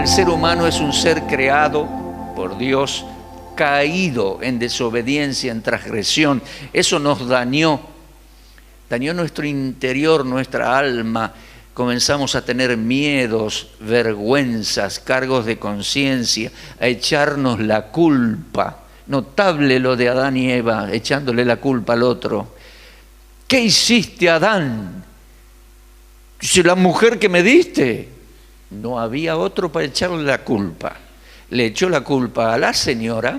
el ser humano es un ser creado por Dios, caído en desobediencia, en transgresión. Eso nos dañó nuestro interior, nuestra alma. Comenzamos a tener miedos, vergüenzas, cargos de conciencia, a echarnos la culpa. Notable lo de Adán y Eva, echándole la culpa al otro. ¿Qué hiciste, Adán? Dice, la mujer que me diste. No había otro para echarle la culpa. Le echó la culpa a la señora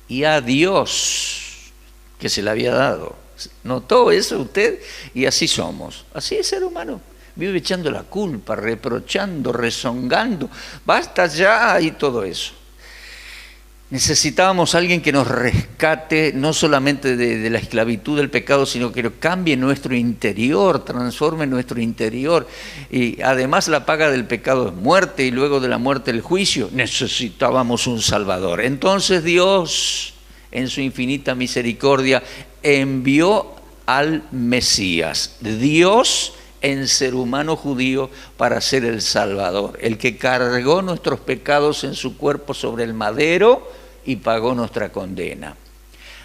y a Dios que se la había dado. ¿Notó eso usted? Y así somos. Así es el ser humano. Vive echando la culpa, reprochando, rezongando. Basta ya y todo eso. Necesitábamos a alguien que nos rescate no solamente de la esclavitud del pecado, sino que cambie nuestro interior, transforme nuestro interior. Y además la paga del pecado es muerte y luego de la muerte el juicio. Necesitábamos un Salvador. Entonces Dios, en su infinita misericordia, envió al Mesías. Dios en ser humano judío para ser el Salvador, el que cargó nuestros pecados en su cuerpo sobre el madero y pagó nuestra condena.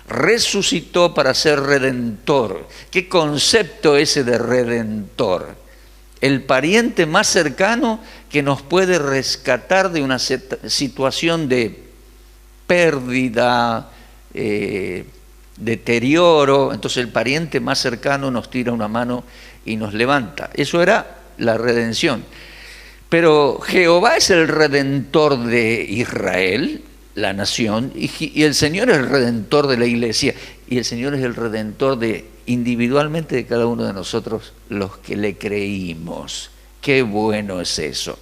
Resucitó para ser redentor. ¿Qué concepto ese de redentor? El pariente más cercano que nos puede rescatar de una situación de pérdida, deterioro. Entonces el pariente más cercano nos tira una mano y nos levanta. Eso era la redención. Pero Jehová es el redentor de Israel, la nación, y el Señor es el redentor de la iglesia, y el Señor es el redentor individualmente de cada uno de nosotros, los que le creímos. Qué bueno es eso.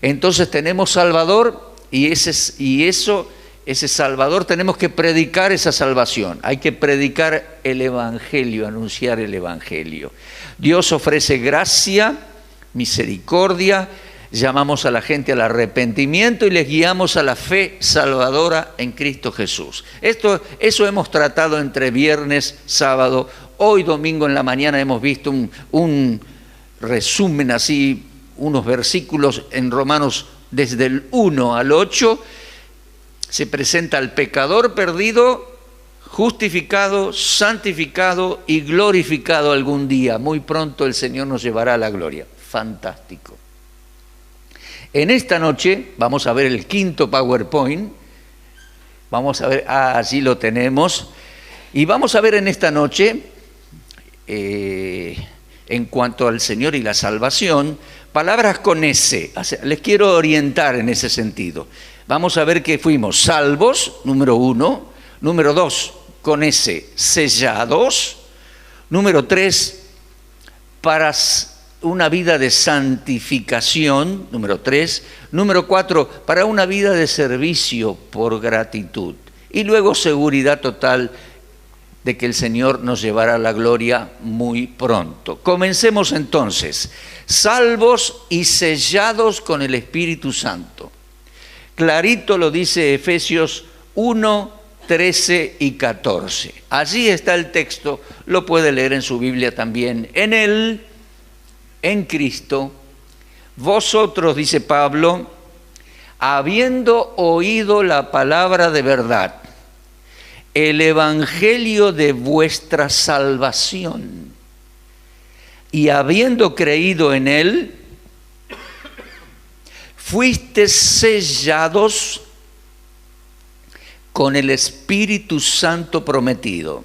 Entonces tenemos Salvador, y ese Salvador tenemos que predicar esa salvación. Hay que predicar el Evangelio, anunciar el Evangelio. Dios ofrece gracia, misericordia, llamamos a la gente al arrepentimiento y les guiamos a la fe salvadora en Cristo Jesús. Eso hemos tratado entre viernes, sábado. Hoy domingo en la mañana hemos visto un resumen así, unos versículos en Romanos desde el 1 al 8. Se presenta al pecador perdido, justificado, santificado y glorificado algún día. Muy pronto el Señor nos llevará a la gloria. Fantástico. En esta noche vamos a ver el quinto PowerPoint. Vamos a ver, allí lo tenemos. Y vamos a ver en esta noche, en cuanto al Señor y la salvación, palabras con S. Les quiero orientar en ese sentido. Vamos a ver que fuimos salvos, número 1. Número 2, con S, sellados. Número 3, para una vida de santificación. Número 3. Número 4, para una vida de servicio por gratitud. Y luego seguridad total de que el Señor nos llevará a la gloria muy pronto. Comencemos entonces. Salvos y sellados con el Espíritu Santo. Clarito lo dice Efesios 1, 13 y 14. Allí está el texto, lo puede leer en su Biblia también. En Él, en Cristo, vosotros, dice Pablo, habiendo oído la palabra de verdad, el evangelio de vuestra salvación, y habiendo creído en Él, fuiste sellados con el Espíritu Santo prometido,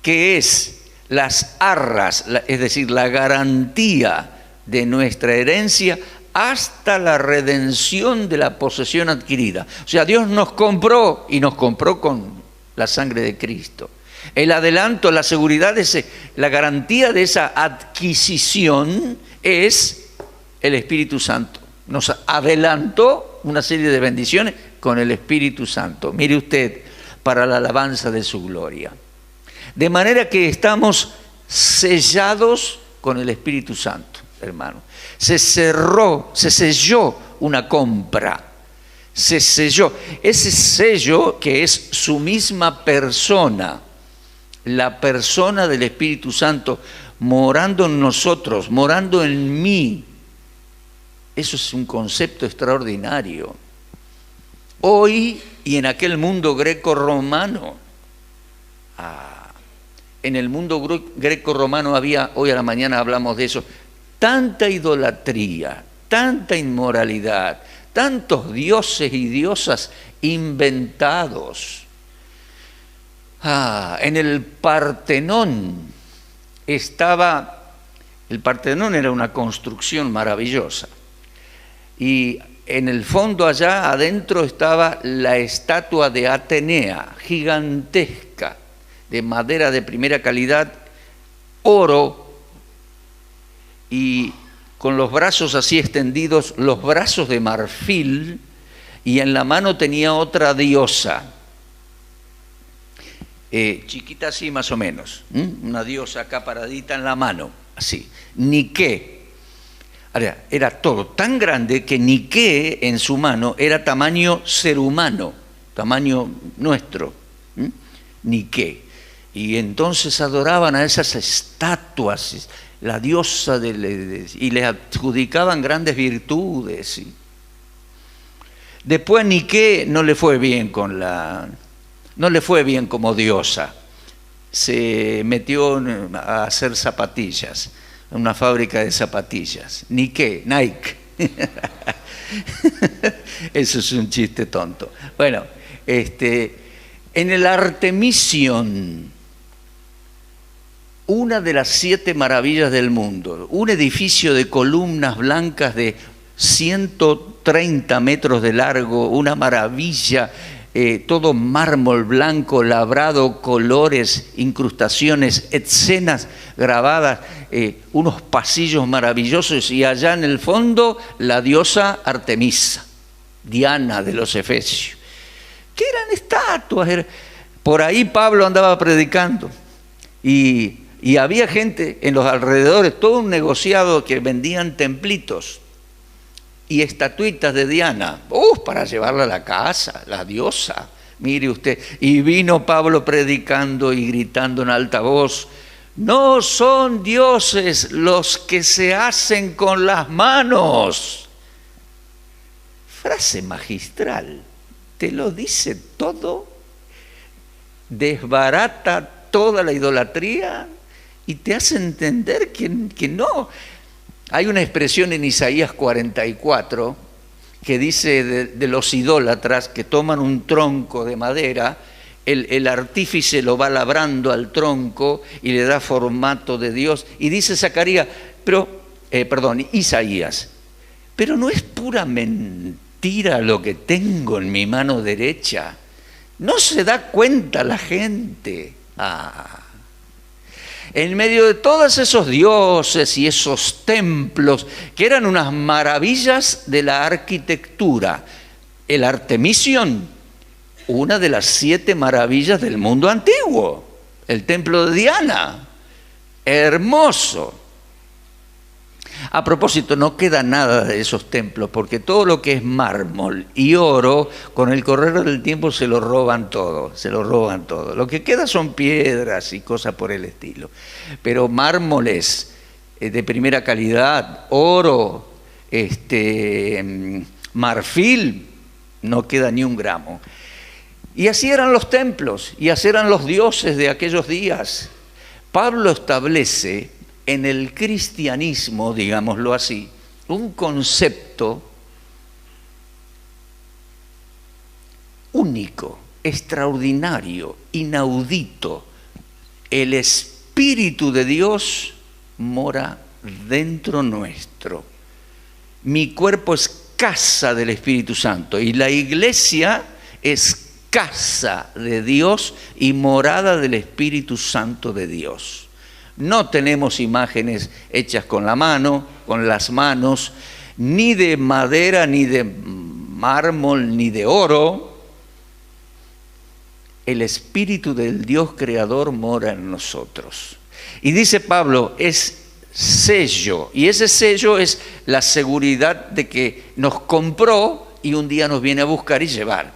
que es las arras, es decir, la garantía de nuestra herencia hasta la redención de la posesión adquirida. O sea, Dios nos compró y nos compró con la sangre de Cristo. El adelanto, la seguridad, la garantía de esa adquisición es el Espíritu Santo. Nos adelantó una serie de bendiciones con el Espíritu Santo. Mire usted, para la alabanza de su gloria. De manera que estamos sellados con el Espíritu Santo, hermano. Se selló una compra. Se selló. Ese sello que es su misma persona, la persona del Espíritu Santo, morando en nosotros, morando en mí. Eso es un concepto extraordinario. Hoy y en aquel mundo greco-romano, en el mundo greco-romano había, hoy a la mañana hablamos de eso, tanta idolatría, tanta inmoralidad, tantos dioses y diosas inventados. En el Partenón el Partenón era una construcción maravillosa. Y en el fondo allá adentro estaba la estatua de Atenea, gigantesca, de madera de primera calidad, oro, y con los brazos así extendidos, los brazos de marfil, y en la mano tenía otra diosa, chiquita así más o menos, una diosa acá paradita en la mano, así, Nike. Ahora, era todo tan grande que Nike en su mano era tamaño ser humano, tamaño nuestro, Nike. Y entonces adoraban a esas estatuas, la diosa, y le adjudicaban grandes virtudes. Después Nike no le fue bien no le fue bien como diosa. Se metió a hacer zapatillas, una fábrica de zapatillas. Nike. Eso es un chiste tonto. Bueno, en el Artemision, una de las 7 maravillas del mundo, un edificio de columnas blancas de 130 metros de largo, una maravilla, todo mármol blanco, labrado, colores, incrustaciones, escenas grabadas, unos pasillos maravillosos, y allá en el fondo la diosa Artemisa, Diana de los Efesios, que eran estatuas. Por ahí Pablo andaba predicando y había gente en los alrededores, todo un negociado que vendían templitos y estatuitas de Diana, para llevarla a la casa, la diosa, mire usted. Y vino Pablo predicando y gritando en alta voz: no son dioses los que se hacen con las manos. Frase magistral, te lo dice todo, desbarata toda la idolatría y te hace entender que no. Hay una expresión en Isaías 44 que dice de los idólatras que toman un tronco de madera, el artífice lo va labrando al tronco y le da formato de Dios, y dice Isaías, pero no es pura mentira lo que tengo en mi mano derecha. No se da cuenta la gente. En medio de todos esos dioses y esos templos que eran unas maravillas de la arquitectura, el Artemision, una de las 7 maravillas del mundo antiguo, el templo de Diana, hermoso. A propósito, no queda nada de esos templos, porque todo lo que es mármol y oro, con el correr del tiempo se lo roban todo, Lo que queda son piedras y cosas por el estilo. Pero mármoles de primera calidad, oro, marfil, no queda ni un gramo. Y así eran los templos, y así eran los dioses de aquellos días. Pablo establece en el cristianismo, digámoslo así, un concepto único, extraordinario, inaudito. El Espíritu de Dios mora dentro nuestro. Mi cuerpo es casa del Espíritu Santo, y la iglesia es casa de Dios y morada del Espíritu Santo de Dios. No tenemos imágenes hechas con la mano, con las manos, ni de madera, ni de mármol, ni de oro. El Espíritu del Dios Creador mora en nosotros. Y dice Pablo, es sello, y ese sello es la seguridad de que nos compró y un día nos viene a buscar y llevar.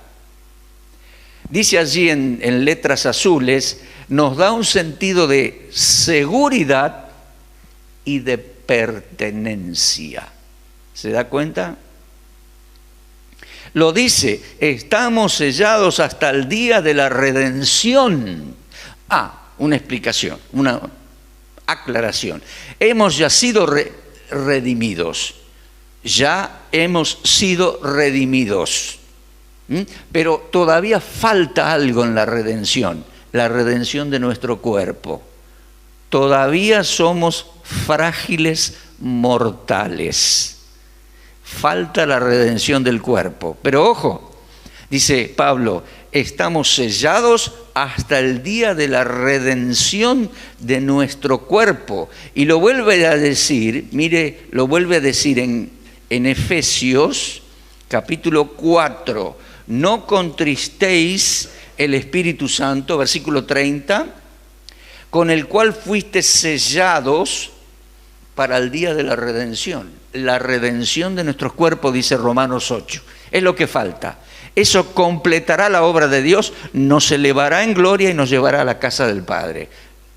Dice allí en letras azules, nos da un sentido de seguridad y de pertenencia. ¿Se da cuenta? Lo dice, estamos sellados hasta el día de la redención. Una explicación, una aclaración. Hemos ya sido redimidos. Ya hemos sido redimidos. Pero todavía falta algo en la redención de nuestro cuerpo. Todavía somos frágiles mortales. Falta la redención del cuerpo. Pero ojo, dice Pablo, estamos sellados hasta el día de la redención de nuestro cuerpo. Y lo vuelve a decir, mire, lo vuelve a decir en Efesios capítulo 4. No contristéis el Espíritu Santo, versículo 30, con el cual fuiste sellados para el día de la redención. La redención de nuestros cuerpos, dice Romanos 8. Es lo que falta. Eso completará la obra de Dios, nos elevará en gloria y nos llevará a la casa del Padre.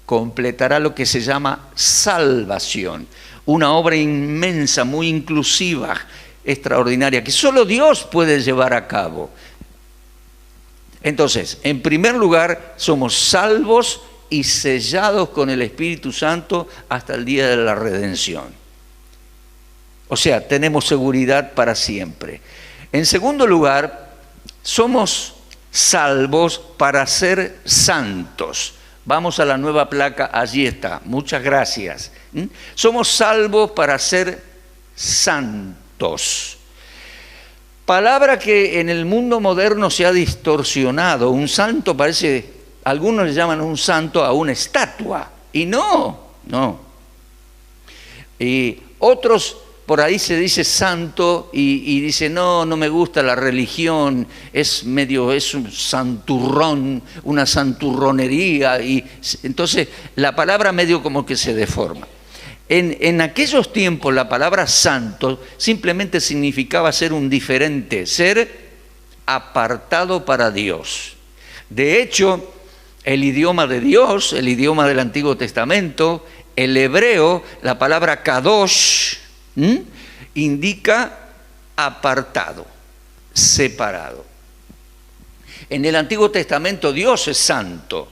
Completará lo que se llama salvación. Una obra inmensa, muy inclusiva, extraordinaria, que solo Dios puede llevar a cabo. Entonces, en primer lugar, somos salvos y sellados con el Espíritu Santo hasta el día de la redención. O sea, tenemos seguridad para siempre. En segundo lugar, somos salvos para ser santos. Vamos a la nueva placa, allí está. Muchas gracias. Somos salvos para ser santos. Palabra que en el mundo moderno se ha distorsionado. Un santo parece, algunos le llaman un santo a una estatua. Y no. Y otros, por ahí se dice santo y dice, no me gusta la religión, es un santurrón, una santurronería. Y entonces la palabra medio como que se deforma. En aquellos tiempos la palabra santo simplemente significaba ser un diferente, ser apartado para Dios. De hecho, el idioma de Dios, el idioma del Antiguo Testamento, el hebreo, la palabra kadosh, indica apartado, separado. En el Antiguo Testamento Dios es santo.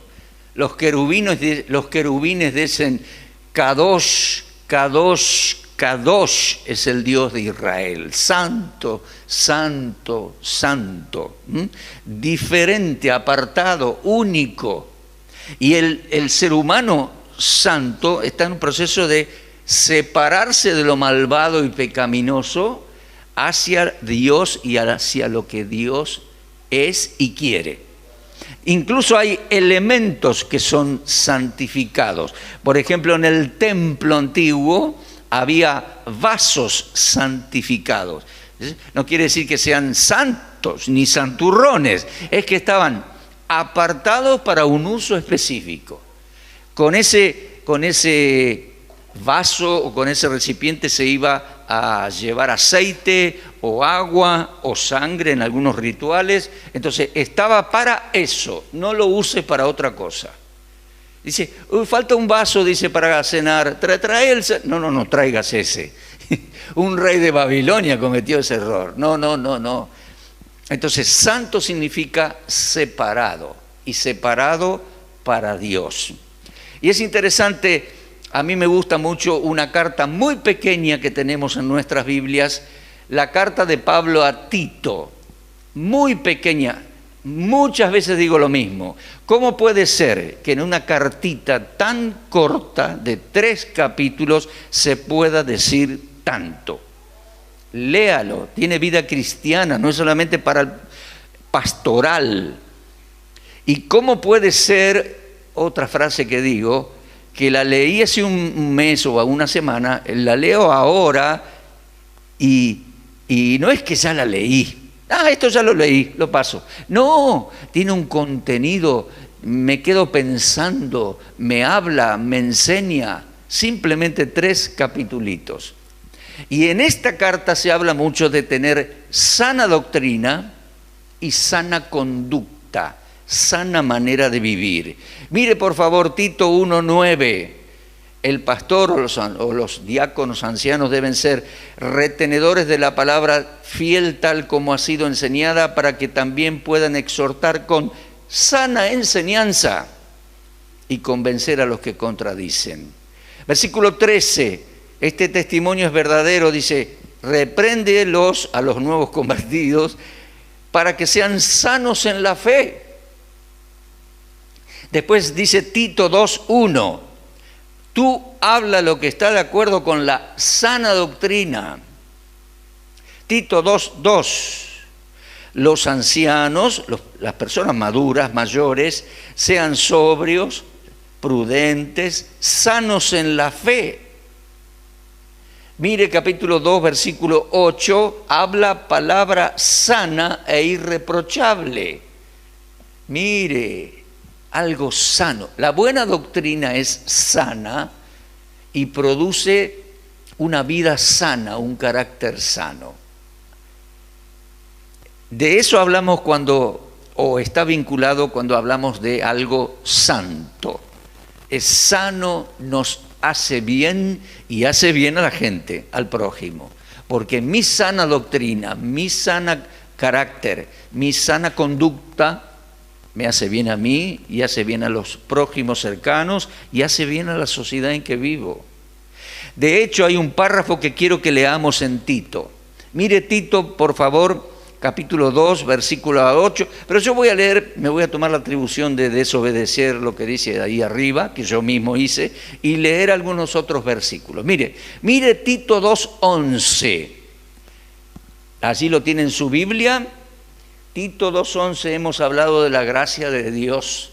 Los querubines dicen Kadosh, Kadosh, Kadosh es el Dios de Israel. Santo, santo, santo. Diferente, apartado, único. Y el ser humano santo está en un proceso de separarse de lo malvado y pecaminoso hacia Dios y hacia lo que Dios es y quiere. Incluso hay elementos que son santificados. Por ejemplo, en el templo antiguo había vasos santificados. No quiere decir que sean santos ni santurrones, es que estaban apartados para un uso específico. Con ese vaso o con ese recipiente se iba a llevar aceite o agua o sangre en algunos rituales. Entonces estaba para eso, no lo use para otra cosa. Dice, falta un vaso, dice, para cenar, trae el... No traigas ese. Un rey de Babilonia cometió ese error. No. Entonces santo significa separado, y separado para Dios. Y es interesante, a mí me gusta mucho una carta muy pequeña que tenemos en nuestras Biblias, la carta de Pablo a Tito, muy pequeña. Muchas veces digo lo mismo. ¿Cómo puede ser que en una cartita tan corta de 3 capítulos se pueda decir tanto? Léalo, tiene vida cristiana, no es solamente para el pastoral. ¿Y cómo puede ser, otra frase que digo, que la leí hace un mes o una semana, la leo ahora y no es que ya la leí? Esto ya lo leí, lo paso. No, tiene un contenido, me quedo pensando, me habla, me enseña, simplemente 3 capitulitos. Y en esta carta se habla mucho de tener sana doctrina y sana conducta, sana manera de vivir. Mire por favor Tito 1:9, el pastor o los diáconos ancianos deben ser retenedores de la palabra fiel tal como ha sido enseñada, para que también puedan exhortar con sana enseñanza y convencer a los que contradicen. Versículo 13, este testimonio es verdadero, dice, repréndelos a los nuevos convertidos para que sean sanos en la fe. Después dice Tito 2:1, tú habla lo que está de acuerdo con la sana doctrina. Tito 2:2, los ancianos, las personas maduras, mayores, sean sobrios, prudentes, sanos en la fe. Mire capítulo 2, versículo 8, habla palabra sana e irreprochable. Mire, algo sano. La buena doctrina es sana y produce una vida sana, un carácter sano. De eso hablamos o está vinculado cuando hablamos de algo santo. Es sano, nos hace bien y hace bien a la gente, al prójimo. Porque mi sana doctrina, mi sana carácter, mi sana conducta me hace bien a mí y hace bien a los prójimos cercanos y hace bien a la sociedad en que vivo. De hecho, hay un párrafo que quiero que leamos en Tito. Mire Tito, por favor, capítulo 2, versículo 8, pero yo voy a leer, me voy a tomar la atribución de desobedecer lo que dice ahí arriba, que yo mismo hice, y leer algunos otros versículos. Mire Tito 2:11, allí lo tiene en su Biblia. Tito 2:11, hemos hablado de la gracia de Dios.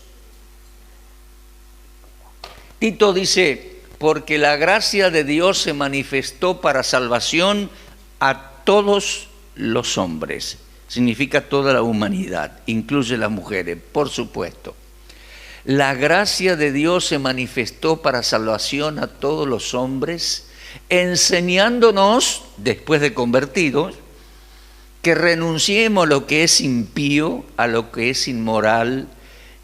Tito dice, porque la gracia de Dios se manifestó para salvación a todos los hombres, significa toda la humanidad, incluye las mujeres, por supuesto. La gracia de Dios se manifestó para salvación a todos los hombres, enseñándonos, después de convertidos, que renunciemos a lo que es impío, a lo que es inmoral,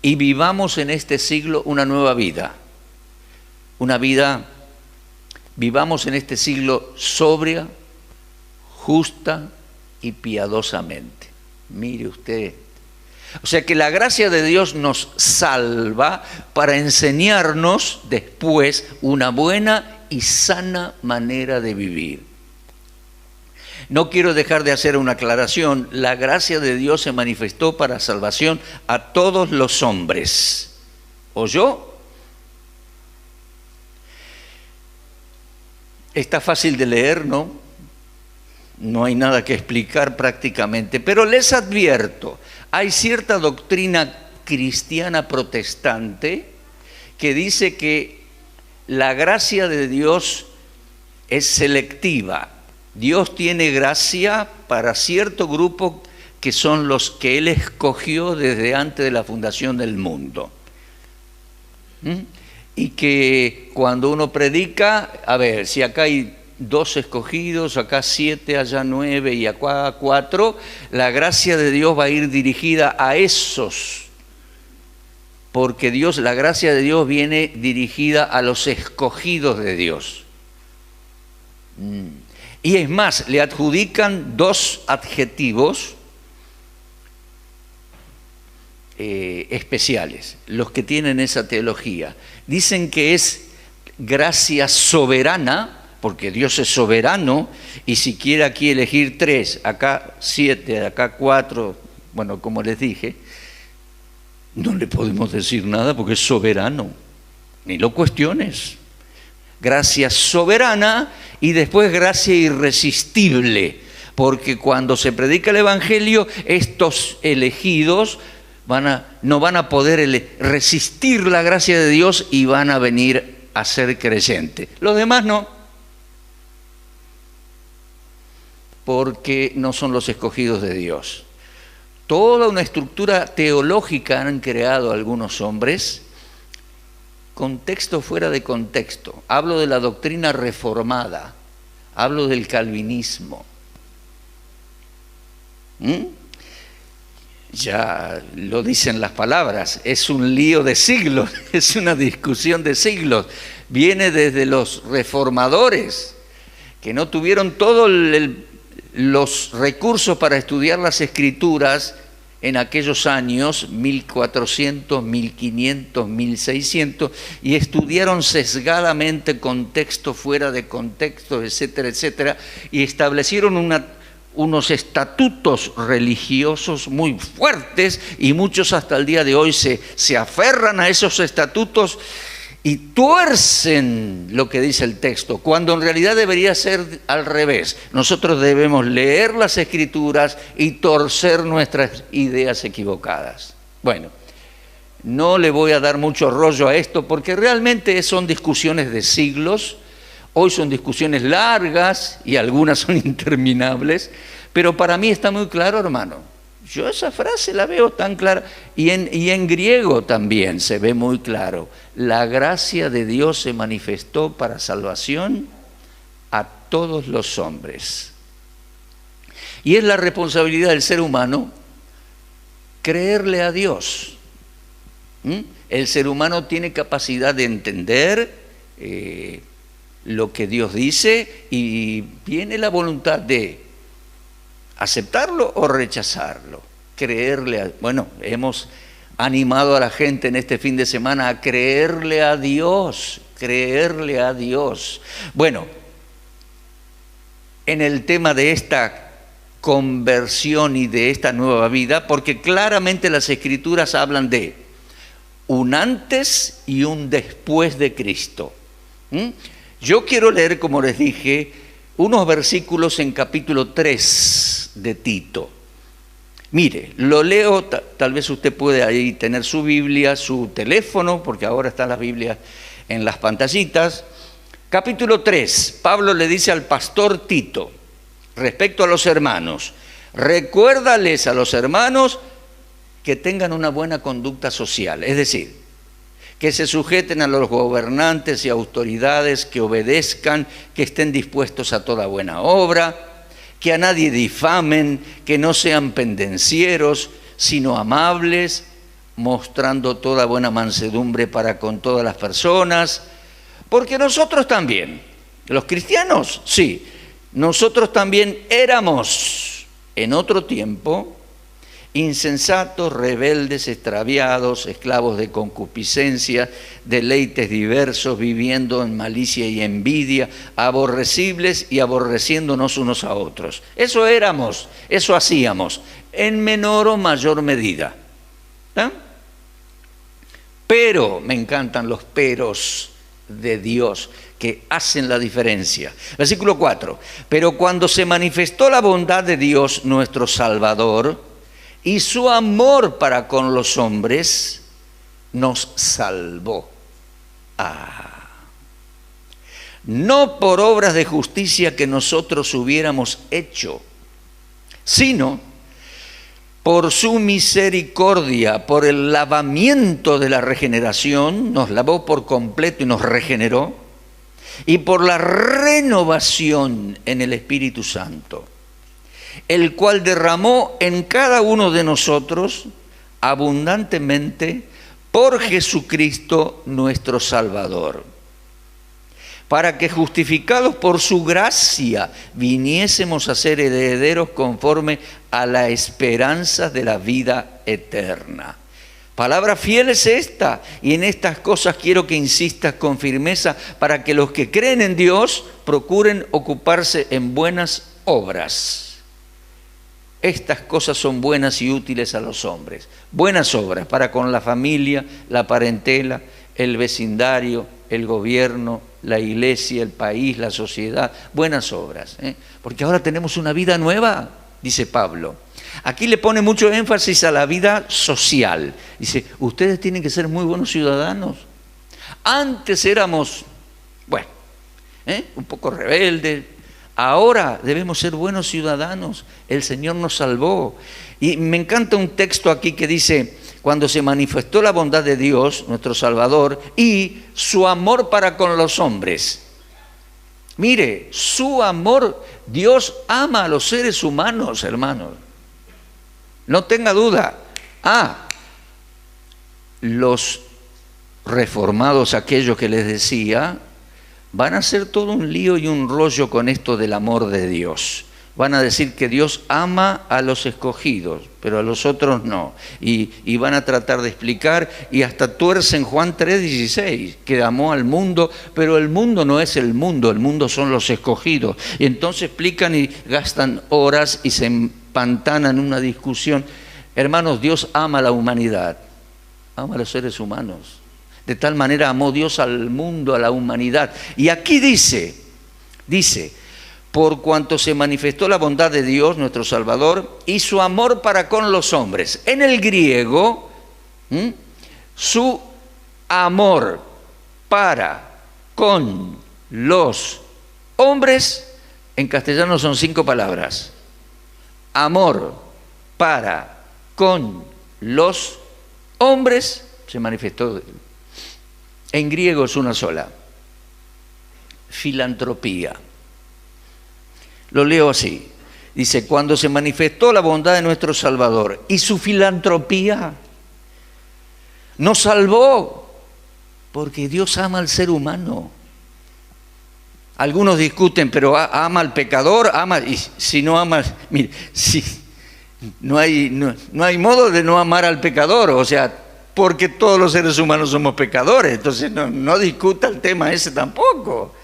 y vivamos en este siglo una nueva vida. Vivamos en este siglo sobria, justa y piadosamente. Mire usted. O sea que la gracia de Dios nos salva para enseñarnos después una buena y sana manera de vivir. No quiero dejar de hacer una aclaración. La gracia de Dios se manifestó para salvación a todos los hombres. ¿Oyó? Está fácil de leer, ¿no? No hay nada que explicar prácticamente, pero les advierto, hay cierta doctrina cristiana protestante que dice que la gracia de Dios es selectiva. Dios tiene gracia para cierto grupo que son los que Él escogió desde antes de la fundación del mundo. Y que cuando uno predica, a ver, si acá hay 2 escogidos, acá 7, allá 9 y acá 4, la gracia de Dios va a ir dirigida a esos, porque la gracia de Dios viene dirigida a los escogidos de Dios. Y es más, le adjudican 2 adjetivos especiales, los que tienen esa teología. Dicen que es gracia soberana, porque Dios es soberano, y si quiere aquí elegir 3, acá 7, acá 4, bueno, como les dije, no le podemos decir nada porque es soberano, ni lo cuestiones. Gracia soberana y después gracia irresistible, porque cuando se predica el Evangelio, estos elegidos no van a poder resistir la gracia de Dios y van a venir a ser creyentes. Los demás no, porque no son los escogidos de Dios. Toda una estructura teológica han creado algunos hombres, contexto fuera de contexto. Hablo de la doctrina reformada, hablo del calvinismo. Ya lo dicen las palabras, es un lío de siglos, es una discusión de siglos. viene desde los reformadores, que no tuvieron todos los recursos para estudiar las Escrituras en aquellos años, 1400, 1500, 1600, y estudiaron sesgadamente contexto, fuera de contexto, etcétera, etcétera, y establecieron unos estatutos religiosos muy fuertes, y muchos hasta el día de hoy se aferran a esos estatutos y tuercen lo que dice el texto, cuando en realidad debería ser al revés. Nosotros debemos leer las Escrituras y torcer nuestras ideas equivocadas. Bueno, no le voy a dar mucho rollo a esto porque realmente son discusiones de siglos. Hoy son discusiones largas y algunas son interminables, pero para mí está muy claro, hermano. Yo esa frase la veo tan clara, y en griego también se ve muy claro. La gracia de Dios se manifestó para salvación a todos los hombres. Y es la responsabilidad del ser humano creerle a Dios. El ser humano tiene capacidad de entender lo que Dios dice, y viene la voluntad de aceptarlo o rechazarlo, creerle bueno, hemos animado a la gente en este fin de semana a creerle a Dios, creerle a Dios. Bueno, en el tema de esta conversión y de esta nueva vida, porque claramente las Escrituras hablan de un antes y un después de Cristo. Yo quiero leer, como les dije, unos versículos en capítulo 3 de Tito. Mire, lo leo, tal vez usted puede ahí tener su Biblia, su teléfono, porque ahora están las Biblias en las pantallitas. Capítulo 3, Pablo le dice al pastor Tito, respecto a los hermanos, recuérdales a los hermanos que tengan una buena conducta social, es decir, que se sujeten a los gobernantes y autoridades, que obedezcan, que estén dispuestos a toda buena obra, que a nadie difamen, que no sean pendencieros, sino amables, mostrando toda buena mansedumbre para con todas las personas, porque nosotros también, los cristianos, sí, nosotros también éramos en otro tiempo insensatos, rebeldes, extraviados, esclavos de concupiscencia, deleites diversos, viviendo en malicia y envidia, aborrecibles y aborreciéndonos unos a otros. Eso éramos, eso hacíamos, en menor o mayor medida. ¿Ah? Pero, me encantan los peros de Dios que hacen la diferencia. Versículo 4. Pero cuando se manifestó la bondad de Dios, nuestro Salvador, y su amor para con los hombres, nos salvó. No por obras de justicia que nosotros hubiéramos hecho, sino por su misericordia, por el lavamiento de la regeneración, nos lavó por completo y nos regeneró, y por la renovación en el Espíritu Santo, el cual derramó en cada uno de nosotros abundantemente por Jesucristo nuestro Salvador, para que justificados por su gracia viniésemos a ser herederos conforme a la esperanza de la vida eterna. Palabra fiel es esta, y en estas cosas quiero que insistas con firmeza, para que los que creen en Dios procuren ocuparse en buenas obras. Estas cosas son buenas y útiles a los hombres. Buenas obras para con la familia, la parentela, el vecindario, el gobierno, la iglesia, el país, la sociedad. Buenas obras, porque ahora tenemos una vida nueva, dice Pablo. Aquí le pone mucho énfasis a la vida social. Dice, ustedes tienen que ser muy buenos ciudadanos. Antes éramos, bueno, un poco rebeldes. Ahora debemos ser buenos ciudadanos. El Señor nos salvó. Y me encanta un texto aquí que dice, cuando se manifestó la bondad de Dios, nuestro Salvador, y su amor para con los hombres. Mire, su amor, Dios ama a los seres humanos, hermanos. No tenga duda. Los reformados aquellos que les decía, van a hacer todo un lío y un rollo con esto del amor de Dios. Van a decir que Dios ama a los escogidos, pero a los otros no. Y van a tratar de explicar, y hasta tuercen Juan 3:16, que amó al mundo, pero el mundo no es el mundo son los escogidos. Y entonces explican y gastan horas y se empantanan en una discusión. Hermanos, Dios ama a la humanidad, ama a los seres humanos. De tal manera amó Dios al mundo, a la humanidad. Y aquí dice, por cuanto se manifestó la bondad de Dios, nuestro Salvador, y su amor para con los hombres. En el griego, su amor para con los hombres, en castellano son 5 palabras. Amor para con los hombres se manifestó. En griego es una sola. Filantropía. Lo leo así. Dice, cuando se manifestó la bondad de nuestro Salvador y su filantropía, nos salvó, porque Dios ama al ser humano. Algunos discuten, pero ama al pecador, ama, y si no ama, mire, si, no hay modo de no amar al pecador, o sea, porque todos los seres humanos somos pecadores, entonces no discuta el tema ese tampoco.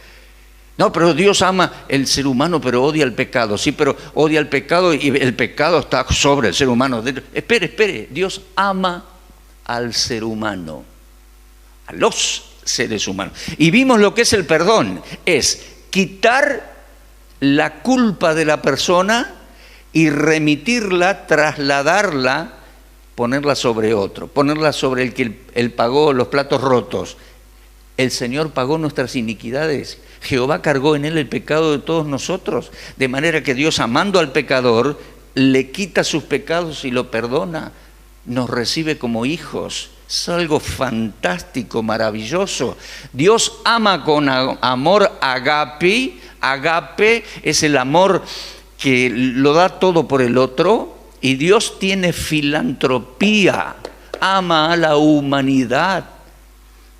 No, pero Dios ama el ser humano, pero odia el pecado. Sí, pero odia el pecado y el pecado está sobre el ser humano. Espere, Dios ama al ser humano, a los seres humanos. Y vimos lo que es el perdón, es quitar la culpa de la persona y remitirla, trasladarla, ponerla sobre otro, ponerla sobre el que él pagó los platos rotos. El Señor pagó nuestras iniquidades. Jehová cargó en él el pecado de todos nosotros, de manera que Dios, amando al pecador, le quita sus pecados y lo perdona, nos recibe como hijos. Es algo fantástico, maravilloso. Dios ama con amor agape. Agape es el amor que lo da todo por el otro, y Dios tiene filantropía, ama a la humanidad.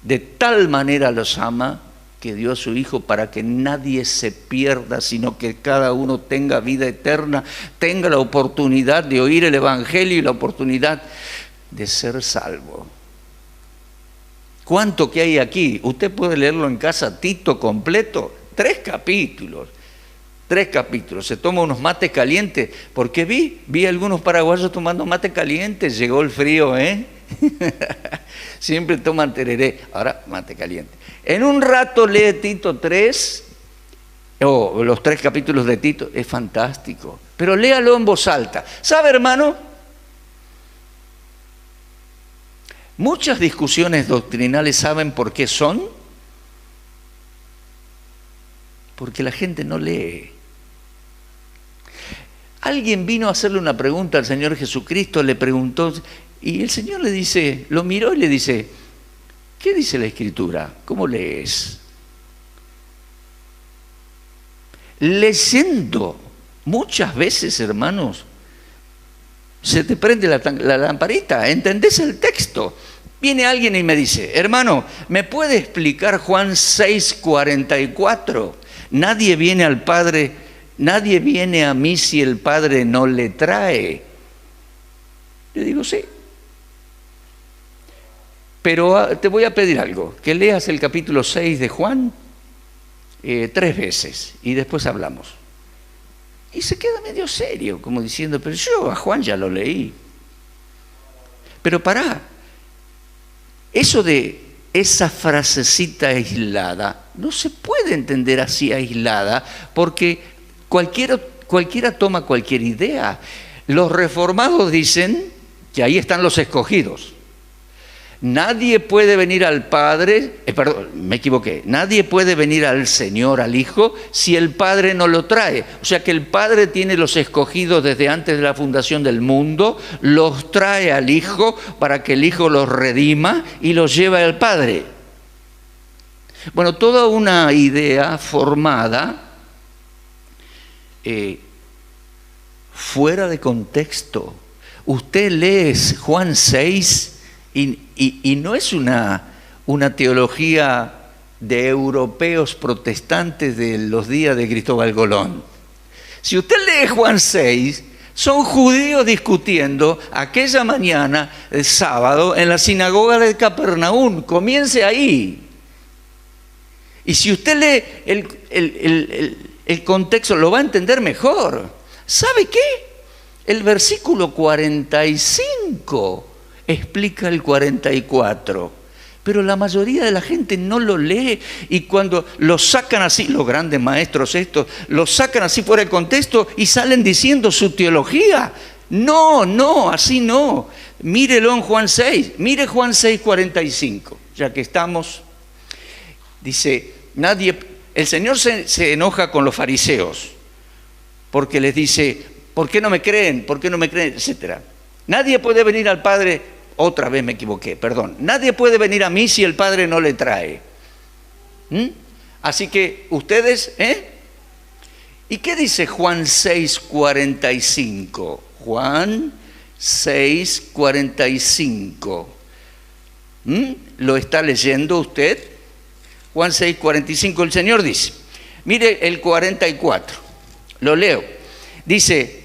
De tal manera los ama que dio a su Hijo para que nadie se pierda, sino que cada uno tenga vida eterna, tenga la oportunidad de oír el Evangelio y la oportunidad de ser salvo. ¿Cuánto que hay aquí? Usted puede leerlo en casa, Tito completo, 3 capítulos. 3 capítulos, se toma unos mates calientes, porque vi algunos paraguayos tomando mate caliente, llegó el frío, siempre toman tereré, ahora mate caliente. En un rato lee Tito 3, o los 3 capítulos de Tito, es fantástico, pero léalo en voz alta. ¿Sabe, hermano? Muchas discusiones doctrinales, ¿saben por qué son? Porque la gente no lee. Alguien vino a hacerle una pregunta al Señor Jesucristo, le preguntó, y el Señor le dice, lo miró y le dice, ¿qué dice la Escritura? ¿Cómo lees? Leyendo muchas veces, hermanos, se te prende la lamparita, ¿entendés el texto? Viene alguien y me dice, hermano, ¿me puede explicar Juan 6:44? Nadie viene al Padre, nadie viene a mí si el Padre no le trae. Le digo, sí. Pero te voy a pedir algo, que leas el capítulo 6 de Juan 3 veces y después hablamos. Y se queda medio serio, como diciendo, pero yo a Juan ya lo leí. Pero pará, eso de esa frasecita aislada no se puede entender así aislada, porque cualquiera toma cualquier idea. Los reformados dicen que ahí están los escogidos. Nadie puede venir al Padre, perdón, me equivoqué, nadie puede venir al Señor, al Hijo, si el Padre no lo trae. O sea que el Padre tiene los escogidos desde antes de la fundación del mundo, los trae al Hijo para que el Hijo los redima y los lleva al Padre. Bueno, toda una idea formada fuera de contexto. Usted lee Juan 6 y no es una una teología de europeos protestantes de los días de Cristóbal Colón. Si usted lee Juan 6, son judíos discutiendo aquella mañana, el sábado, en la sinagoga de Capernaum. Comience ahí. Y si usted lee el contexto, lo va a entender mejor. ¿Sabe qué? El versículo 45 explica el 44. Pero la mayoría de la gente no lo lee, y cuando lo sacan así, los grandes maestros estos, lo sacan así fuera de contexto y salen diciendo su teología. No, así no. Mírelo en Juan 6, mire Juan 6, 45, ya que estamos. Dice, el Señor se enoja con los fariseos, porque les dice, ¿por qué no me creen? ¿Por qué no me creen? Etcétera. Nadie puede venir al Padre. Otra vez me equivoqué, perdón. Nadie puede venir a mí si el Padre no le trae. Así que ustedes, ¿Y qué dice Juan 6, 45? Juan 6, 45. ¿Lo está leyendo usted? Juan 6, 45, el Señor dice, mire el 44, lo leo. Dice,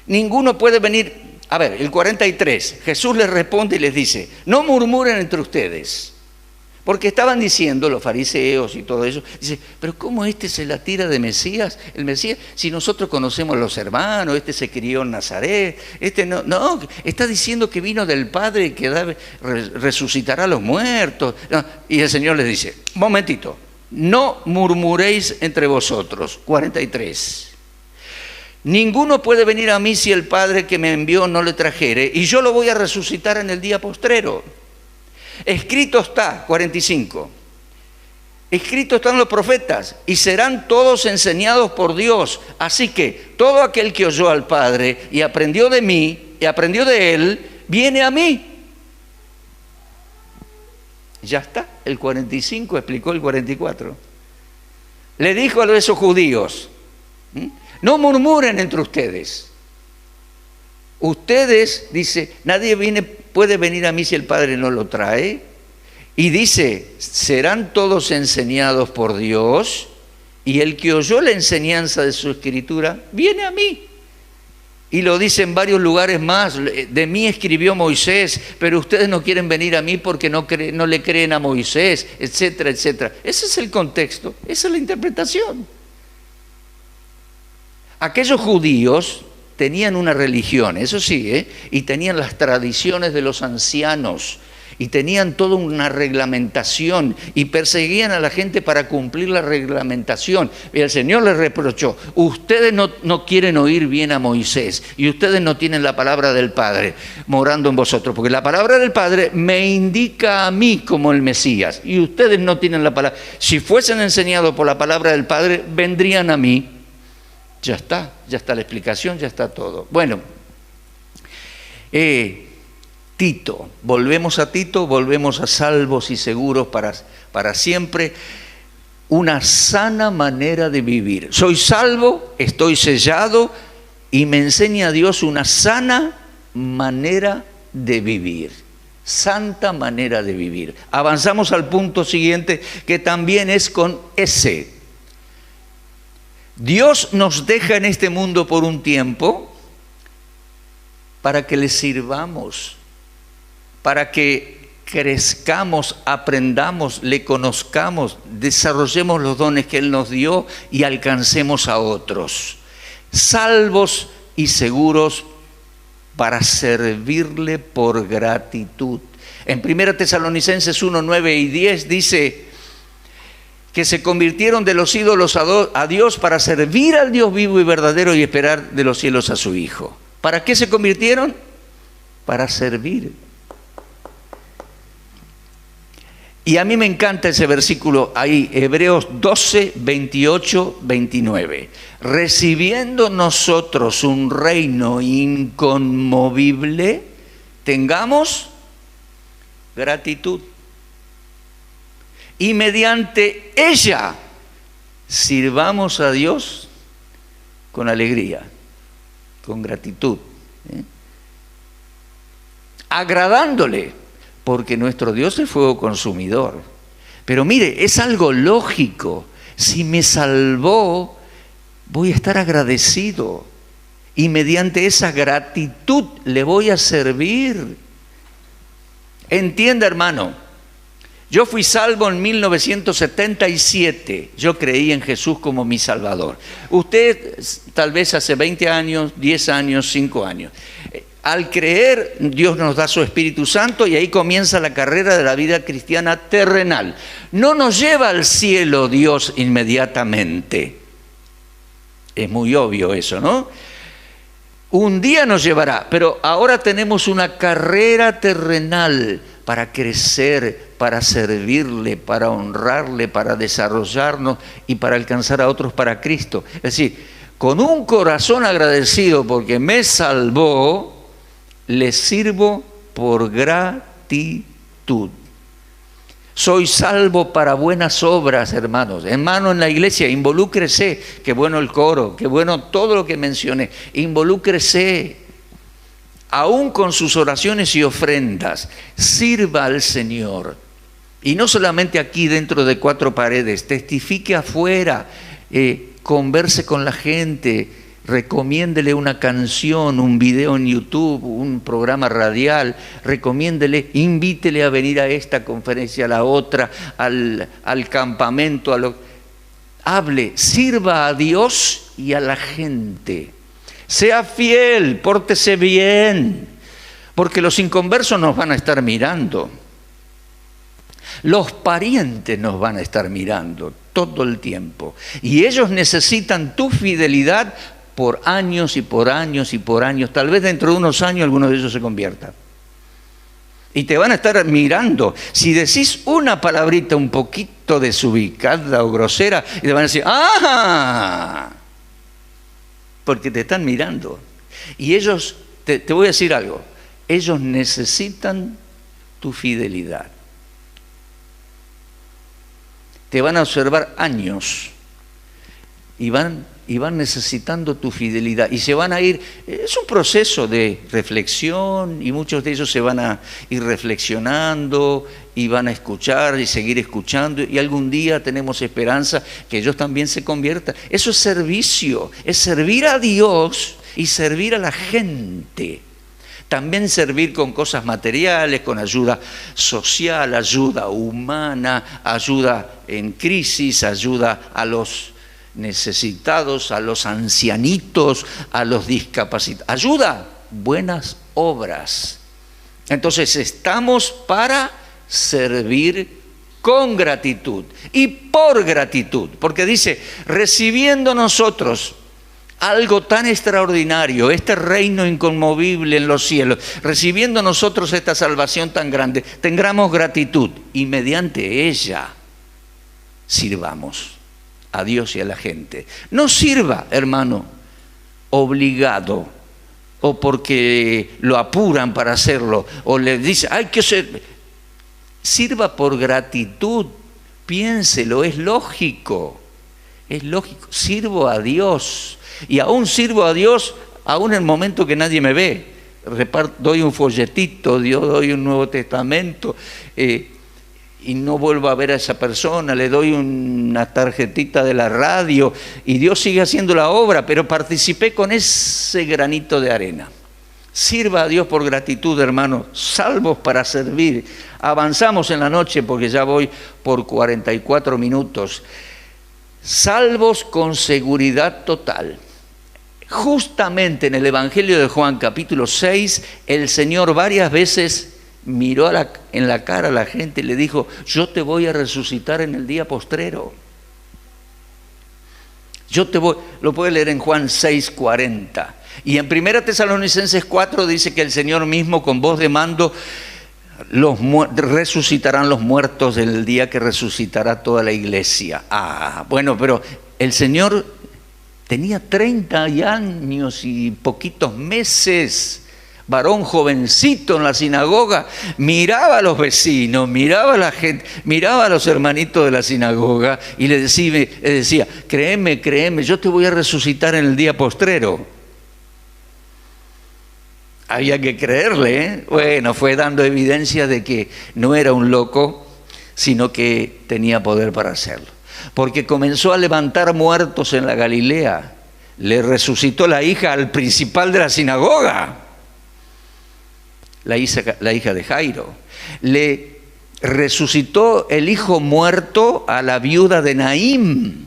ninguno puede venir. A ver, el 43, Jesús les responde y les dice, no murmuren entre ustedes, porque estaban diciendo los fariseos y todo eso, dice, pero ¿cómo este se la tira de Mesías? El Mesías, si nosotros conocemos a los hermanos, este se crió en Nazaret, este no, está diciendo que vino del Padre que resucitará a los muertos. No, y el Señor les dice, momentito, no murmuréis entre vosotros, 43. Ninguno puede venir a mí si el Padre que me envió no le trajere, y yo lo voy a resucitar en el día postrero. Escrito está, 45, escrito están los profetas, y serán todos enseñados por Dios. Así que todo aquel que oyó al Padre y aprendió de mí, y aprendió de Él, viene a mí. Ya está, el 45 explicó el 44. Le dijo a esos judíos, no murmuren entre ustedes. Ustedes, dice, nadie puede venir a mí si el Padre no lo trae. Y dice, serán todos enseñados por Dios, y el que oyó la enseñanza de su escritura, viene a mí. Y lo dice en varios lugares más, de mí escribió Moisés, pero ustedes no quieren venir a mí porque no le creen a Moisés, etcétera, etcétera. Ese es el contexto, esa es la interpretación. Aquellos judíos tenían una religión, eso sí, y tenían las tradiciones de los ancianos, y tenían toda una reglamentación, y perseguían a la gente para cumplir la reglamentación. Y el Señor les reprochó, ustedes no quieren oír bien a Moisés, y ustedes no tienen la palabra del Padre morando en vosotros, porque la palabra del Padre me indica a mí como el Mesías, y ustedes no tienen la palabra. Si fuesen enseñados por la palabra del Padre, vendrían a mí. Ya está la explicación, ya está todo. Bueno, Tito, volvemos a Tito, volvemos a salvos y seguros para siempre. Una sana manera de vivir. Soy salvo, estoy sellado, y me enseña Dios una sana manera de vivir. Santa manera de vivir. Avanzamos al punto siguiente, que también es con S. Dios nos deja en este mundo por un tiempo para que le sirvamos, para que crezcamos, aprendamos, le conozcamos, desarrollemos los dones que Él nos dio y alcancemos a otros, salvos y seguros para servirle por gratitud. En 1 Tesalonicenses 1, 9 y 10 dice que se convirtieron de los ídolos a Dios para servir al Dios vivo y verdadero y esperar de los cielos a su Hijo. ¿Para qué se convirtieron? Para servir. Y a mí me encanta ese versículo ahí, Hebreos 12, 28, 29. Recibiendo nosotros un reino inconmovible, tengamos gratitud. Y mediante ella sirvamos a Dios con alegría, con gratitud, agradándole porque nuestro Dios es fuego consumidor. Pero mire, es algo lógico. Si me salvó, voy a estar agradecido. Y mediante esa gratitud le voy a servir. Entienda, hermano, yo fui salvo en 1977. Yo creí en Jesús como mi Salvador. Usted tal vez hace 20 años, 10 años, 5 años. Al creer, Dios nos da su Espíritu Santo y ahí comienza la carrera de la vida cristiana terrenal. No nos lleva al cielo Dios inmediatamente. Es muy obvio eso, ¿no? Un día nos llevará, pero ahora tenemos una carrera terrenal para crecer, para servirle, para honrarle, para desarrollarnos y para alcanzar a otros para Cristo. Es decir, con un corazón agradecido porque me salvó, le sirvo por gratitud. Soy salvo para buenas obras, hermanos. Hermano, en la iglesia, involúcrese. Qué bueno el coro, qué bueno todo lo que mencioné. Involúcrese. Aún con sus oraciones y ofrendas, sirva al Señor. Y no solamente aquí dentro de 4 paredes, testifique afuera, converse con la gente, recomiéndele una canción, un video en YouTube, un programa radial, recomiéndele, invítele a venir a esta conferencia, a la otra, al campamento, hable, sirva a Dios y a la gente. Sea fiel, pórtese bien, porque los inconversos nos van a estar mirando. Los parientes nos van a estar mirando todo el tiempo. Y ellos necesitan tu fidelidad por años y por años y por años. Tal vez dentro de unos años alguno de ellos se convierta. Y te van a estar mirando. Si decís una palabrita un poquito desubicada o grosera, y te van a decir, ¡ah! Porque te están mirando. Y ellos, te voy a decir algo, ellos necesitan tu fidelidad. Te van a observar años y van necesitando tu fidelidad y se van a ir. Es un proceso de reflexión y muchos de ellos se van a ir reflexionando y van a escuchar y seguir escuchando, y algún día tenemos esperanza que ellos también se conviertan. Eso es servicio, es servir a Dios y servir a la gente. También servir con cosas materiales, con ayuda social, ayuda humana, ayuda en crisis, ayuda a los necesitados, a los ancianitos, a los discapacitados. Ayuda, buenas obras. Entonces estamos para servir con gratitud y por gratitud, porque dice, recibiendo nosotros algo tan extraordinario, este reino inconmovible en los cielos, recibiendo nosotros esta salvación tan grande, tengamos gratitud y mediante ella sirvamos a Dios y a la gente. No sirva, hermano, obligado o porque lo apuran para hacerlo o le dice, hay que ser. Sirva por gratitud, piénselo, es lógico, sirvo a Dios. Y aún sirvo a Dios, aún en el momento que nadie me ve. Doy un folletito, doy un Nuevo Testamento y no vuelvo a ver a esa persona, le doy una tarjetita de la radio y Dios sigue haciendo la obra, pero participé con ese granito de arena. Sirva a Dios por gratitud, hermanos, salvos para servir. Avanzamos en la noche porque ya voy por 44 minutos. Salvos con seguridad total. Justamente en el Evangelio de Juan, capítulo 6, el Señor varias veces miró en la cara a la gente y le dijo, yo te voy a resucitar en el día postrero. Lo puede leer en Juan 6:40. Y en 1 Tesalonicenses 4 dice que el Señor mismo con voz de mando resucitarán los muertos en el día que resucitará toda la iglesia. Bueno, pero el Señor tenía 30 años y poquitos meses, varón jovencito en la sinagoga, miraba a los vecinos, miraba a la gente, miraba a los hermanitos de la sinagoga y le decía, créeme, yo te voy a resucitar en el día postrero. Había que creerle, ¿eh? Bueno, fue dando evidencia de que no era un loco, sino que tenía poder para hacerlo. Porque comenzó a levantar muertos en la Galilea. Le resucitó la hija al principal de la sinagoga, la hija de Jairo. Le resucitó el hijo muerto a la viuda de Naín.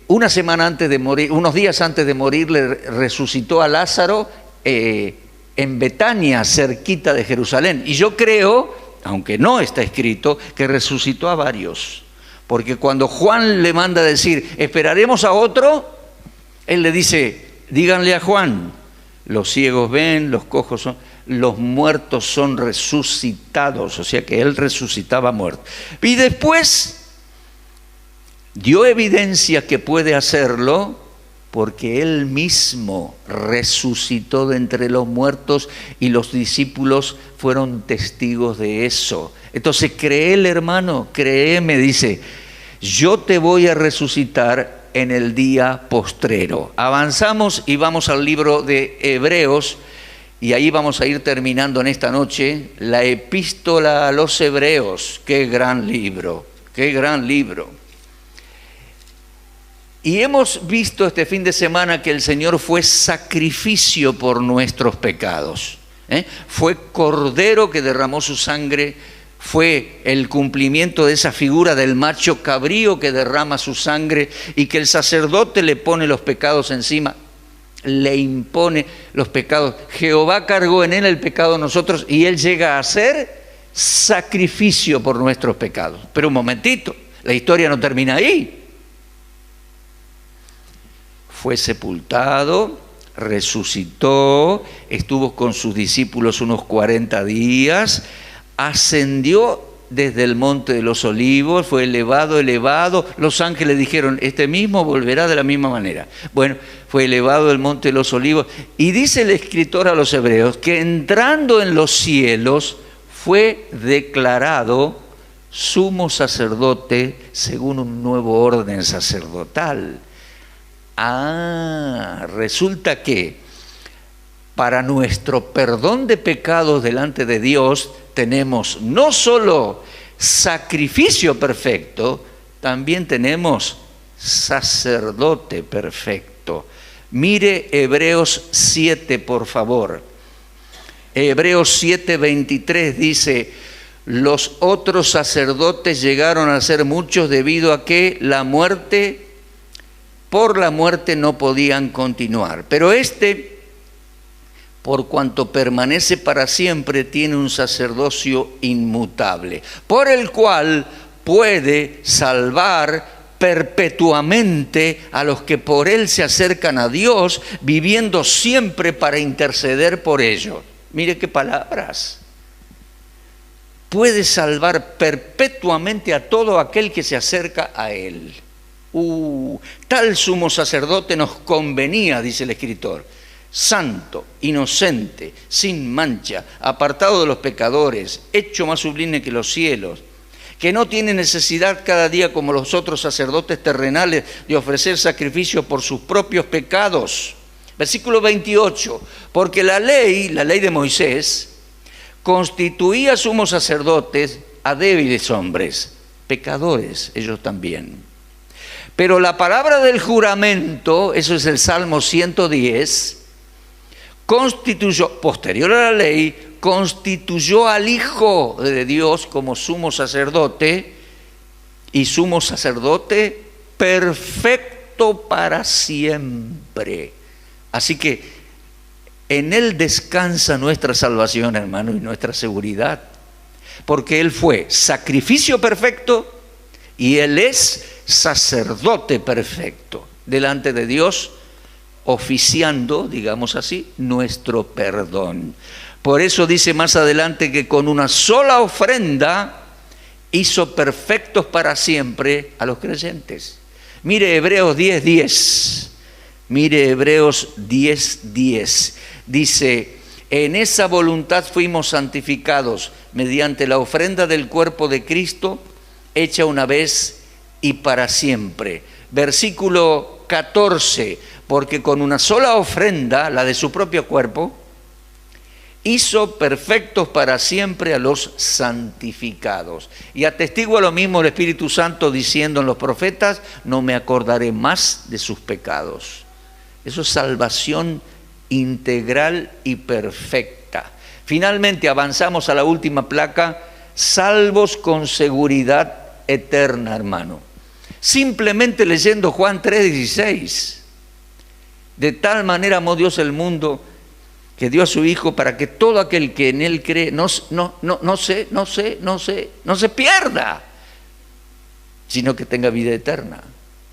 Una semana antes de morir, unos días antes de morir, le resucitó a Lázaro en Betania, cerquita de Jerusalén. Y yo creo, aunque no está escrito, que resucitó a varios. Porque cuando Juan le manda a decir, esperaremos a otro, él le dice, díganle a Juan, los ciegos ven, los cojos son, los muertos son resucitados. O sea que él resucitaba muertos. Y después dio evidencia que puede hacerlo porque él mismo resucitó de entre los muertos y los discípulos fueron testigos de eso. Entonces, créele, hermano, créeme, dice, yo te voy a resucitar en el día postrero. Avanzamos y vamos al libro de Hebreos y ahí vamos a ir terminando en esta noche la epístola a los Hebreos. Qué gran libro, qué gran libro. Y hemos visto este fin de semana que el Señor fue sacrificio por nuestros pecados. Fue cordero que derramó su sangre, fue el cumplimiento de esa figura del macho cabrío que derrama su sangre y que el sacerdote le pone los pecados encima, le impone los pecados. Jehová cargó en él el pecado de nosotros y él llega a ser sacrificio por nuestros pecados. Pero un momentito, la historia no termina ahí. Fue sepultado, resucitó, estuvo con sus discípulos unos 40 días, ascendió desde el monte de los olivos, fue elevado, los ángeles dijeron, este mismo volverá de la misma manera. Bueno, fue elevado del monte de los olivos y dice el escritor a los hebreos que entrando en los cielos fue declarado sumo sacerdote según un nuevo orden sacerdotal. Resulta que para nuestro perdón de pecados delante de Dios tenemos no solo sacrificio perfecto, también tenemos sacerdote perfecto. Mire Hebreos 7, por favor. Hebreos 7:23 dice, los otros sacerdotes llegaron a ser muchos debido a que por la muerte no podían continuar. Pero este, por cuanto permanece para siempre, tiene un sacerdocio inmutable, por el cual puede salvar perpetuamente a los que por él se acercan a Dios, viviendo siempre para interceder por ellos. Mire qué palabras. Puede salvar perpetuamente a todo aquel que se acerca a él. Tal sumo sacerdote nos convenía, dice el escritor, santo, inocente, sin mancha, apartado de los pecadores, hecho más sublime que los cielos, que no tiene necesidad cada día como los otros sacerdotes terrenales de ofrecer sacrificio por sus propios pecados. Versículo 28, porque la ley de Moisés, constituía sumos sacerdotes a débiles hombres, pecadores ellos también. Pero la palabra del juramento, eso es el Salmo 110, constituyó, posterior a la ley, constituyó al Hijo de Dios como sumo sacerdote y sumo sacerdote perfecto para siempre. Así que en Él descansa nuestra salvación, hermano, y nuestra seguridad, porque Él fue sacrificio perfecto y Él es sacerdote perfecto delante de Dios, oficiando, digamos así, nuestro perdón. Por eso dice más adelante que con una sola ofrenda hizo perfectos para siempre a los creyentes. Mire Hebreos 10:10. Mire Hebreos 10:10. Dice, en esa voluntad fuimos santificados mediante la ofrenda del cuerpo de Cristo, hecha una vez y para siempre. Versículo 14, porque con una sola ofrenda, la de su propio cuerpo, hizo perfectos para siempre a los santificados. Y atestigua lo mismo el Espíritu Santo diciendo en los profetas, no me acordaré más de sus pecados. Eso es salvación integral y perfecta. Finalmente avanzamos a la última placa, salvos con seguridad eterna, hermano. Simplemente leyendo Juan 3:16. De tal manera amó Dios el mundo que dio a su Hijo para que todo aquel que en Él cree no se pierda, sino que tenga vida eterna.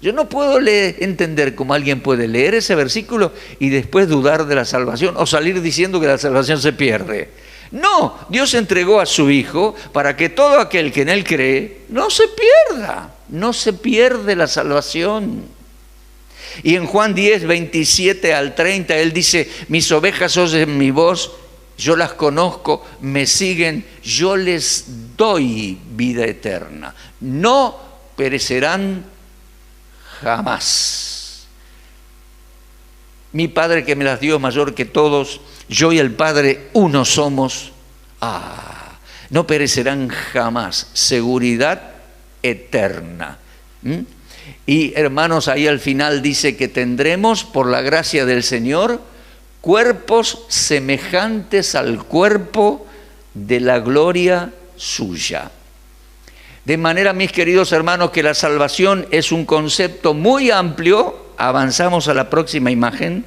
Yo no puedo entender cómo alguien puede leer ese versículo y después dudar de la salvación o salir diciendo que la salvación se pierde. No, Dios entregó a su Hijo para que todo aquel que en Él cree no se pierda, no se pierde la salvación. Y en Juan 10, 27 al 30, Él dice, mis ovejas oyen mi voz, yo las conozco, me siguen, yo les doy vida eterna. No perecerán jamás. Mi Padre que me las dio mayor que todos, yo y el Padre uno somos. No perecerán jamás. Seguridad eterna. Y hermanos, ahí al final dice que tendremos, por la gracia del Señor, cuerpos semejantes al cuerpo de la gloria suya. De manera, mis queridos hermanos, que la salvación es un concepto muy amplio. Avanzamos a la próxima imagen.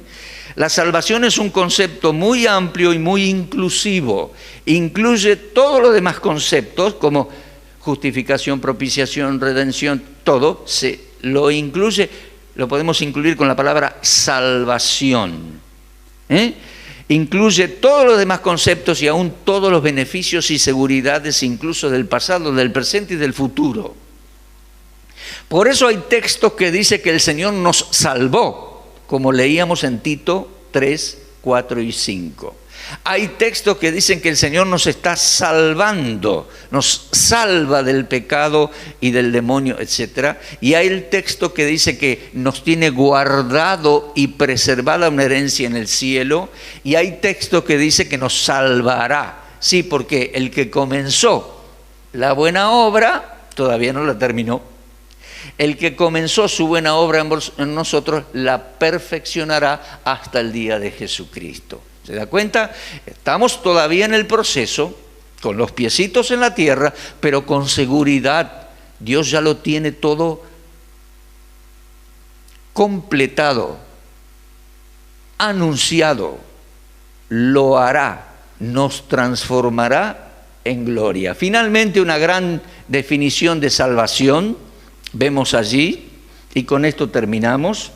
La salvación es un concepto muy amplio y muy inclusivo. Incluye todos los demás conceptos como justificación, propiciación, redención, todo se lo incluye, lo podemos incluir con la palabra salvación. Incluye todos los demás conceptos y aún todos los beneficios y seguridades, incluso del pasado, del presente y del futuro. Por eso hay textos que dicen que el Señor nos salvó, como leíamos en Tito 3, 4 y 5. Hay textos que dicen que el Señor nos está salvando, nos salva del pecado y del demonio, etc. Y hay el texto que dice que nos tiene guardado y preservada una herencia en el cielo. Y hay texto que dice que nos salvará. Sí, porque el que comenzó la buena obra todavía no la terminó. El que comenzó su buena obra en nosotros la perfeccionará hasta el día de Jesucristo. ¿Se da cuenta? Estamos todavía en el proceso, con los piecitos en la tierra, pero con seguridad. Dios ya lo tiene todo completado, anunciado, lo hará, nos transformará en gloria. Finalmente, una gran definición de salvación, vemos allí, y con esto terminamos.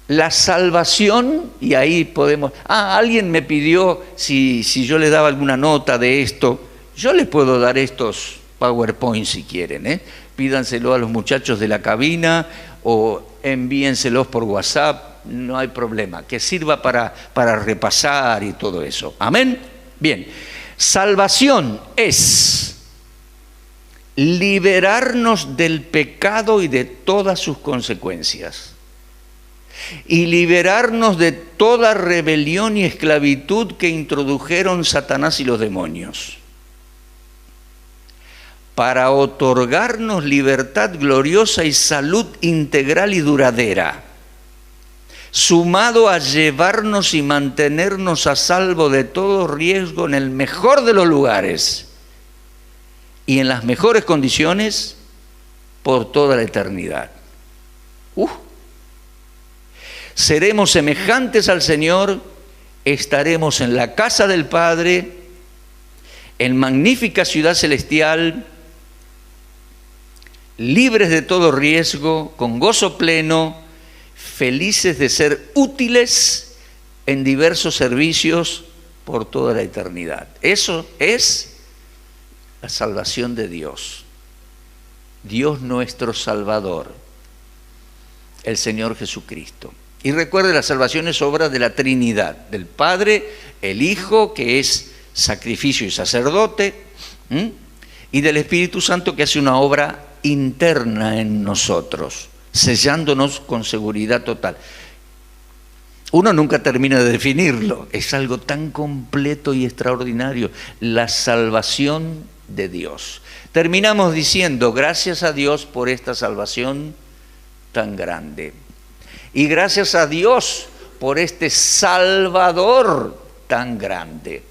La salvación, y ahí podemos... alguien me pidió si yo le daba alguna nota de esto. Yo les puedo dar estos PowerPoint si quieren, Pídanselo a los muchachos de la cabina o envíenselos por WhatsApp, no hay problema, que sirva para repasar y todo eso. ¿Amén? Bien, salvación es liberarnos del pecado y de todas sus consecuencias. Y liberarnos de toda rebelión y esclavitud que introdujeron Satanás y los demonios, para otorgarnos libertad gloriosa y salud integral y duradera, sumado a llevarnos y mantenernos a salvo de todo riesgo en el mejor de los lugares y en las mejores condiciones por toda la eternidad. Seremos semejantes al Señor, estaremos en la casa del Padre, en magnífica ciudad celestial, libres de todo riesgo, con gozo pleno, felices de ser útiles en diversos servicios por toda la eternidad. Eso es la salvación de Dios. Dios nuestro Salvador, el Señor Jesucristo. Y recuerde, la salvación es obra de la Trinidad, del Padre, el Hijo, que es sacrificio y sacerdote, y del Espíritu Santo, que hace una obra interna en nosotros. sellándonos con seguridad total. Uno nunca termina de definirlo, es algo tan completo y extraordinario, la salvación de Dios. Terminamos diciendo, gracias a Dios por esta salvación tan grande. Y gracias a Dios por este Salvador tan grande.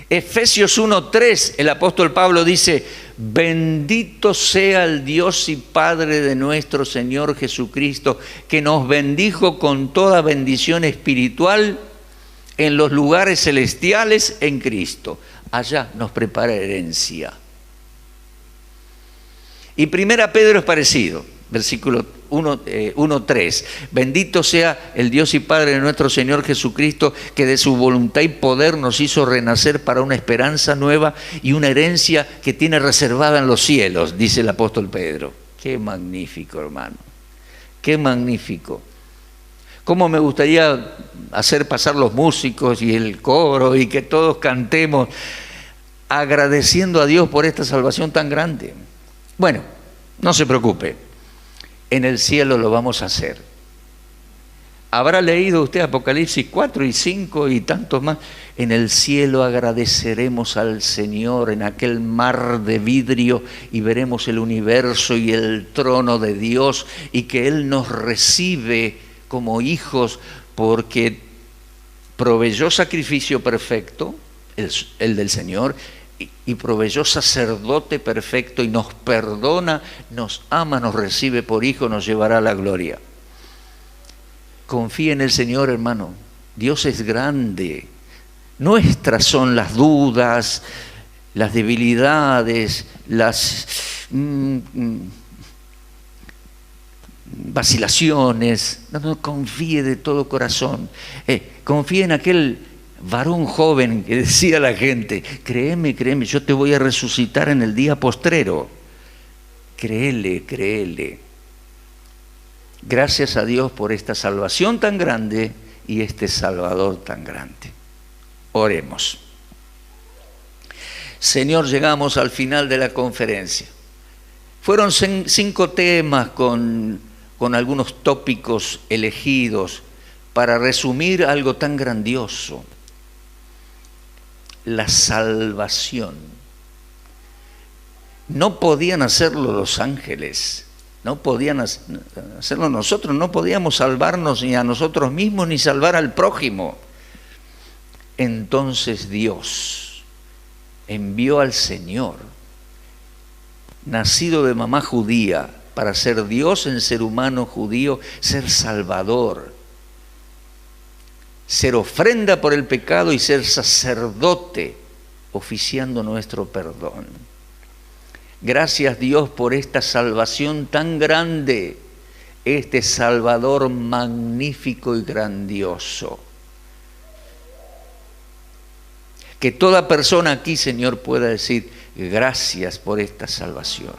Efesios 1:3, el apóstol Pablo dice, bendito sea el Dios y Padre de nuestro Señor Jesucristo, que nos bendijo con toda bendición espiritual en los lugares celestiales en Cristo. Allá nos prepara herencia. Y 1 Pedro es parecido, versículo 1:3. Bendito sea el Dios y Padre de nuestro Señor Jesucristo, que de su voluntad y poder nos hizo renacer para una esperanza nueva y una herencia que tiene reservada en los cielos, dice el apóstol Pedro. Qué magnífico, hermano. Qué magnífico. Cómo me gustaría hacer pasar los músicos y el coro y que todos cantemos agradeciendo a Dios por esta salvación tan grande. Bueno, no se preocupe. En el cielo lo vamos a hacer. ¿Habrá leído usted Apocalipsis 4 y 5 y tantos más? En el cielo agradeceremos al Señor en aquel mar de vidrio y veremos el universo y el trono de Dios y que Él nos recibe como hijos porque proveyó sacrificio perfecto, el del Señor, y proveyó sacerdote perfecto y nos perdona, nos ama, nos recibe por hijo, nos llevará a la gloria. Confía en el Señor, hermano. Dios es grande. Nuestras son las dudas, las debilidades, las vacilaciones. No, confíe de todo corazón. Confíe en aquel varón joven que decía a la gente, créeme, yo te voy a resucitar en el día postrero. Créele. Gracias a Dios por esta salvación tan grande y este Salvador tan grande. Oremos. Señor, llegamos al final de la conferencia. Fueron 5 temas con algunos tópicos elegidos para resumir algo tan grandioso. La salvación. No podían hacerlo los ángeles, no podían hacerlo nosotros, no podíamos salvarnos ni a nosotros mismos ni salvar al prójimo. Entonces Dios envió al Señor, nacido de mamá judía, para ser Dios en ser humano judío, ser Salvador, ser ofrenda por el pecado y ser sacerdote oficiando nuestro perdón. Gracias Dios por esta salvación tan grande, este Salvador magnífico y grandioso. Que toda persona aquí, Señor, pueda decir gracias por esta salvación.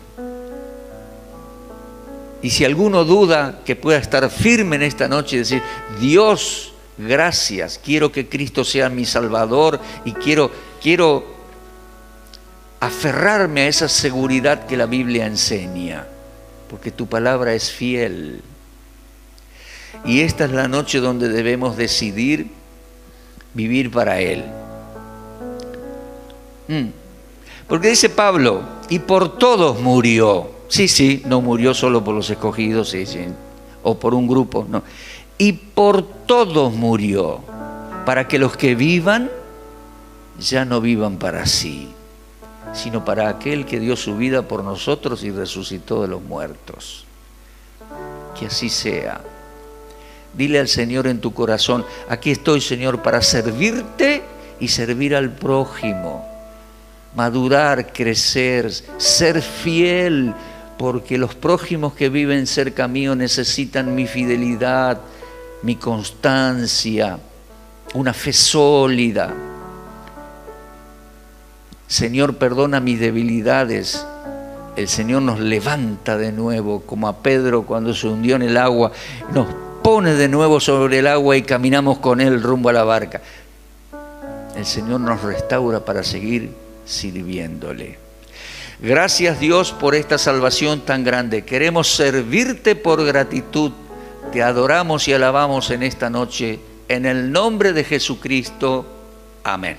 Y si alguno duda, que pueda estar firme en esta noche y decir, Dios, gracias, quiero que Cristo sea mi Salvador y quiero aferrarme a esa seguridad que la Biblia enseña, porque tu palabra es fiel. Y esta es la noche donde debemos decidir vivir para Él. Porque dice Pablo, y por todos murió. Sí, no murió solo por los escogidos, sí, o por un grupo, no. Y por todos murió, para que los que vivan ya no vivan para sí, sino para aquel que dio su vida por nosotros y resucitó de los muertos. Que así sea. Dile al Señor en tu corazón, aquí estoy, Señor, para servirte y servir al prójimo. Madurar, crecer, ser fiel, porque los prójimos que viven cerca mío necesitan mi fidelidad, mi constancia, una fe sólida. Señor, perdona mis debilidades. El Señor nos levanta de nuevo, como a Pedro cuando se hundió en el agua, nos pone de nuevo sobre el agua y caminamos con Él rumbo a la barca. El Señor nos restaura para seguir sirviéndole. Gracias, Dios, por esta salvación tan grande. Queremos servirte por gratitud. Te adoramos y alabamos en esta noche. En el nombre de Jesucristo. Amén.